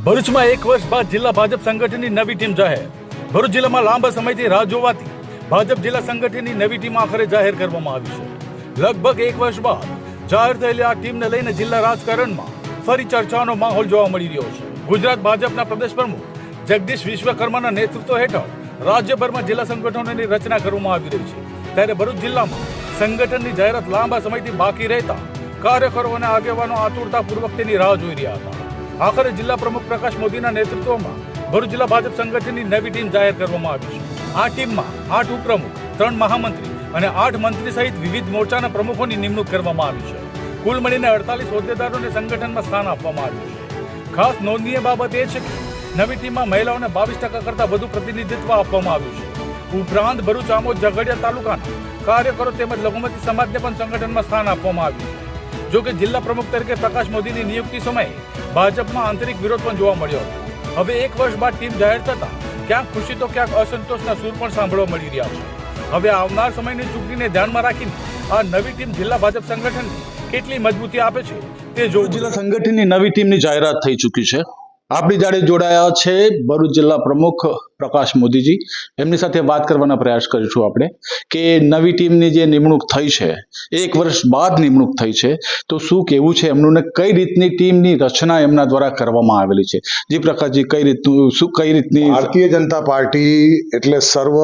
ભરૂચમાં 1 વર્ષ બાદ જિલ્લા ભાજપ સંગઠનની નવી ટીમ જાહેર. ભરૂચ જિલ્લામાં લાંબા સમયથી રાહ જોવાતી ભાજપ જિલ્લા સંગઠનની નવી ટીમ આખરે જાહેર કરવામાં આવી છે. લગભગ 1 વર્ષ બાદ જાહેર થયેલી આ ટીમને લઈને જિલ્લા રાજકારણમાં ફરી ચર્ચાનો માહોલ જોવા મળી રહ્યો છે. ગુજરાત ભાજપના પ્રદેશ પ્રમુખ જગદીશ વિશ્વકર્માના નેતૃત્વ હેઠળ રાજ્યભરમાં જિલ્લા સંગઠનોની રચના કરવામાં આવી રહી છે. ત્યારે ભરૂચ જિલ્લામાં સંગઠનની જાહેરાત લાંબા સમયથી બાકી રહેતા કાર્યકરો અને આગેવાનો આતુરતાપૂર્વક તેની રાહ જોઈ રહ્યા હતા. આખરે જિલ્લા પ્રમુખ પ્રકાશ મોદીના નેતૃત્વમાં ભરૂચ જિલ્લા ભાજપ સંગઠનની નવી ટીમ જાહેર કરવામાં આવી છે. આ ટીમમાં 8 ઉપપ્રમુખ, 3 મહામંત્રી અને 8 મંત્રી સહિત વિવિધ મોરચાના પ્રમુખોની નિમણૂક કરવામાં આવી છે. કુલ મળીને 48 હોદ્દેદારોને સંગઠનમાં સ્થાન આપવામાં આવ્યું છે. ખાસ નોંધનીય બાબત એ છે કે નવી ટીમમાં મહિલાઓને 22% કરતાં વધુ પ્રતિનિધિત્વ આપવામાં આવ્યું છે. ઉપરાંત ભરૂચ, આમોદ, ઝઘડિયા તાલુકાના કાર્યકરો તેમજ લઘુમતી સમાજને પણ સંગઠનમાં સ્થાન આપવામાં આવ્યું છે. જો કે જિલ્લા પ્રમુખ તરીકે પ્રકાશ મોદીની નિયુક્તિ સમયે ભાજપમાં આંતરિક વિરોધ પણ જોવા મળ્યો હતો. હવે 1 વર્ષ બાદ ટીમ જાહેર થતા ક્યાંક ખુશી તો ક્યાંક અસંતોષના સૂર પણ સાંભળવા મળી રહ્યા છે. હવે આવનાર સમયની ચૂંટણીને ધ્યાનમાં રાખીને આ નવી ટીમ જિલ્લા ભાજપ સંગઠનને કેટલી મજબૂતી આપે છે તે જોવું. જિલ્લા સંગઠનની નવી ટીમની જાહેરાત થઈ ચૂકી છે. આપણી જોડે જોડાયા છે ભરૂચ જિલ્લા પ્રમુખ પ્રકાશ મોદીજી. એમની સાથે વાત કરવાના પ્રયાસ કરીશું આપણે કે નવી ટીમની જે નિમણૂક થઈ છે, 1 વર્ષ બાદ નિમણૂક થઈ છે, તો શું કહેવું છે એમનું ને કઈ રીતની ટીમની રચના એમના દ્વારા કરવામાં આવેલી છે? જી પ્રકાશજી, કઈ રીતની? ભારતીય જનતા પાર્ટી એટલે સર્વ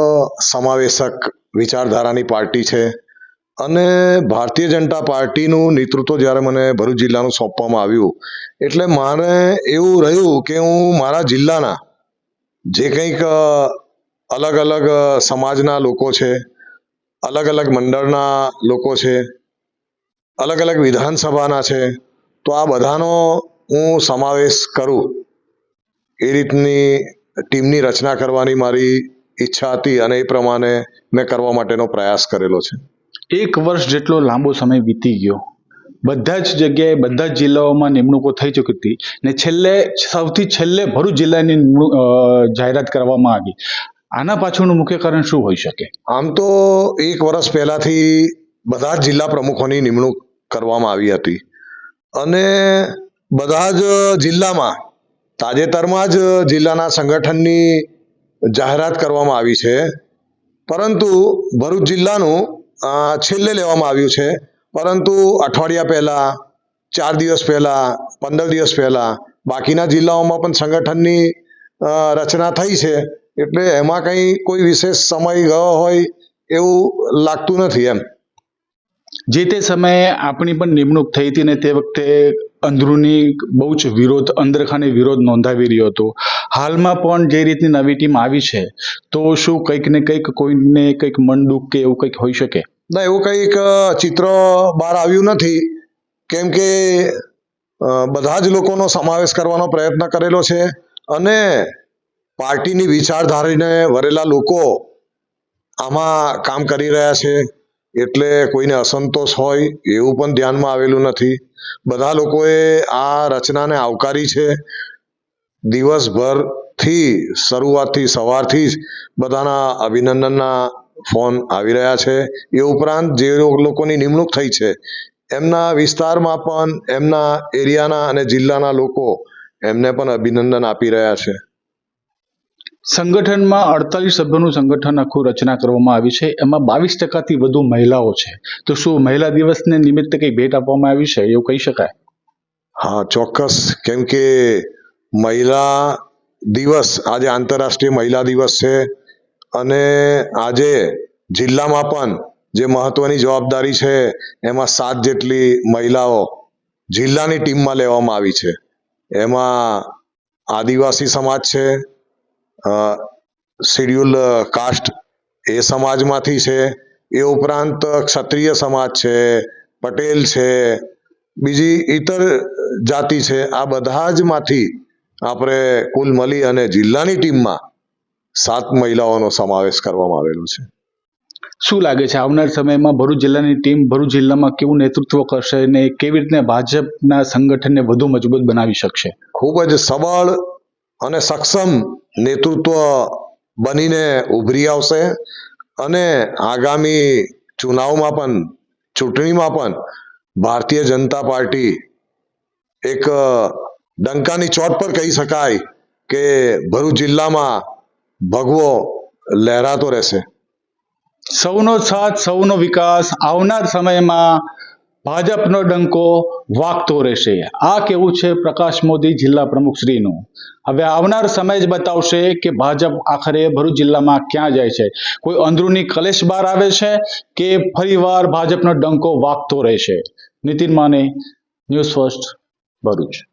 સમાવેશક વિચારધારાની પાર્ટી છે અને ભારતીય જનતા પાર્ટીનું નેતૃત્વ જ્યારે મને ભરૂચ જિલ્લાનું સોંપવામાં આવ્યું એટલે મારે એવું રહ્યું કે હું મારા જિલ્લાના જે કંઈક અલગ અલગ સમાજના લોકો છે, અલગ અલગ મંડળના લોકો છે, અલગ અલગ વિધાનસભાના છે, તો આ બધાનો હું સમાવેશ કરું એ રીતની ટીમની રચના કરવાની મારી ઈચ્છા હતી અને એ પ્રમાણે મેં કરવા માટેનો પ્રયાસ કરેલો છે. 1 વર્ષ જેટલો લાંબો સમય વીતી ગયો. બધા જ જગ્યાએ, બધા જ જિલ્લાઓમાં નિમણૂકો થઈ ચૂકી હતી ને સૌથી છેલ્લે ભરૂચ જિલ્લાની જાહેરાત કરવામાં આવી. આના પાછળનું મુખ્ય કારણ શું હોઈ શકે? આમ તો 1 વર્ષ પહેલાથી બધા જ જિલ્લા પ્રમુખોની નિમણૂક કરવામાં આવી હતી અને બધા જ જિલ્લામાં તાજેતરમાં જ જિલ્લાના સંગઠનની જાહેરાત કરવામાં આવી છે, પરંતુ ભરૂચ જિલ્લાનું છેલ્લે લેવામાં આવ્યું છે. પરંતુ અઠવાડિયા પહેલા, 4 દિવસ પહેલા, 15 દિવસ પહેલા બાકીના જિલ્લાઓમાં પણ સંગઠનની રચના થઈ છે, એટલે એમાં કોઈ વિશેષ સમય ગયો હોય એવું લાગતું નથી. એમ જે તે સમયે આપણી પણ નિમણૂક થઈ હતી ને તે વખતે અંદરૂની બહુ જ વિરોધ, અંદરખાને વિરોધ નોંધાવી રહ્યો હતો. હાલમાં પણ જે રીતની નવી ટીમ આવી છે, તો શું કંઈક ને કંઈક કોઈને કંઈક મન દુઃખ કે એવું કંઈક હોઈ શકે? ના, એવું કંઈક ચિત્ર બહાર આવ્યું નથી, કેમ કે બધા જ લોકોનો સમાવેશ કરવાનો પ્રયત્ન કરેલો છે અને પાર્ટીની વિચારધારાને વરેલા લોકો આમાં કામ કરી રહ્યા છે, એટલે કોઈને અસંતોષ હોય એવું પણ ધ્યાનમાં આવેલું નથી. બધા લોકોએ આ રચનાને આવકારી છે. દિવસભરથી શરૂઆતથી સવારથી જ બધાના અભિનંદનના ફોન આવી રહ્યા છે. એ ઉપરાંત જે લોકોની નિમણૂક થઈ છે એમના વિસ્તારમાં પણ એમના એરિયાના અને જિલ્લાના લોકો એમને પણ અભિનંદન આપી રહ્યા છે. સંગઠનમાં 48 સભ્યોનું સંગઠન આખું રચના કરવામાં આવી છે. એમાં 22%થી વધુ મહિલાઓ છે. તો શું મહિલા દિવસને નિમિત્તે કંઈ ભેટ આપવામાં આવી છે એવું કહી શકાય? હા, ચોક્કસ. કેમ કે મહિલા દિવસ, આજે આંતરરાષ્ટ્રીય મહિલા દિવસ છે અને આજે જિલ્લામાં પણ જે મહત્વની જવાબદારી છે એમાં 7 જેટલી મહિલાઓ જિલ્લાની ટીમમાં લેવામાં આવી છે. એમાં આદિવાસી સમાજ છે, શેડ્યુલ કાસ્ટ એ સમાજમાંથી છે, એ ઉપરાંત ક્ષત્રિય સમાજ છે, પટેલ છે, બીજી ઇતર જાતિ છે. આ બધા જ માંથી આપણે કુલ મળી અને જિલ્લાની ટીમમાં 7 મહિલાઓનો સમાવેશ કરવામાં આવેલો છે. શું લાગે છે આવનાર સમયમાં ભરૂચ જિલ્લાની ટીમ ભરૂચ જિલ્લામાં કેવું નેતૃત્વ કરશે અને કેવી રીતે ભાજપના સંગઠનને વધુ મજબૂત બનાવી શકશે? ખૂબ જ સબળ અને સક્ષમ નેતૃત્વ બનીને ઉભરી આવશે અને આગામી ચૂંટણીમાં પણ ભારતીય જનતા પાર્ટી એક ડંકાની ચોટ પર કહી શકાય કે ભરૂચ જિલ્લામાં ભગવો લહેરાતો રહેશે. સૌનો સાથ, સૌનો વિકાસ, આવનાર સમયમાં ભાજપનો ડંકો વાગતો રહેશે. આ કેવું છે પ્રકાશ મોદી જિલ્લા પ્રમુખ શ્રીનું. હવે આવનાર સમય જ બતાવશે કે ભાજપ આખરે ભરૂચ જિલ્લામાં ક્યાં જાય છે. કોઈ અંદરૂની કલેશ બહાર આવે છે કે ફરીવાર ભાજપનો ડંકો વાગતો રહેશે. નીતિન માને, ન્યૂઝ ફર્સ્ટ, ભરૂચ.